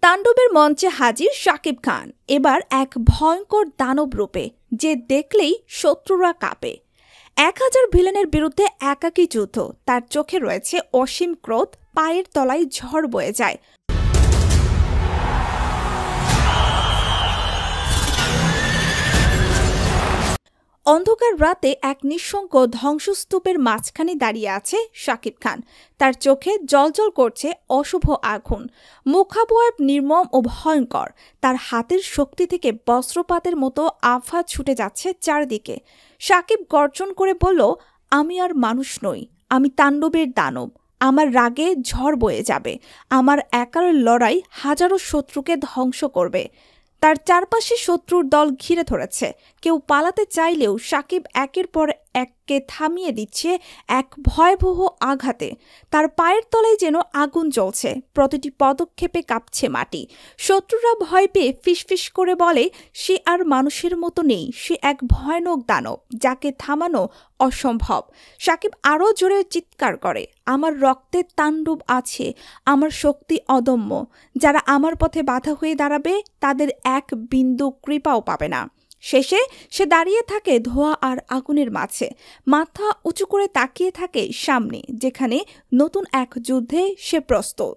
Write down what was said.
তাণ্ডবের মঞ্চে হাজির শাকিব খান, এবার এক ভয়ঙ্কর দানব রূপে, যে দেখলেই শত্রুরা কাঁপে। 1000 ভিলেনের বিরুদ্ধে একাকী যুদ্ধ, তার চোখে রয়েছে অসীম ক্রোধ, পায়ের তলায় ঝড় বয়ে যায়। অন্ধকার রাতে এক নিঃশঙ্ক ধ্বংসস্তূপের মাঝখানে দাঁড়িয়ে আছে শাকিব খান। তার চোখে জ্বলজ্বল করছে অশুভ আগুন, মুখাবয়ব নির্মম ও ভয়ঙ্কর। তার হাতের শক্তি থেকে বজ্রপাতের মতো আভা ছুটে যাচ্ছে চারদিকে। শাকিব গর্জন করে বলল, আমি আর মানুষ নই, আমি তাণ্ডবের দানব। আমার রাগে ঝড় বয়ে যাবে, আমার একার লড়াই হাজারো শত্রুকে ধ্বংস করবে। তার চারপাশে শত্রুর দল ঘিরে ধরেছে, কেউ পালাতে চাইলেও শাকিব একের পর এককে থামিয়ে দিচ্ছে এক ভয়াবহ আঘাতে। তার পায়ের তলায় যেন আগুন জ্বলছে, প্রতিটি পদক্ষেপে কাঁপছে মাটি। শত্রুরা ভয় পেয়ে ফিসফিস করে বলে, সে আর মানুষের মতো নেই, সে এক ভয়ানক দানব, যাকে থামানো অসম্ভব। শাকিব আরও জোরে চিৎকার করে, আমার রক্তে তাণ্ডব আছে, আমার শক্তি অদম্য। যারা আমার পথে বাধা হয়ে দাঁড়াবে তাদের এক বিন্দু কৃপাও পাবে না। শেষে সে দাঁড়িয়ে থাকে ধোঁয়া আর আগুনের মাঝে, মাথা উঁচু করে তাকিয়ে থাকে সামনে, যেখানে নতুন এক যুদ্ধে সে প্রস্তুত।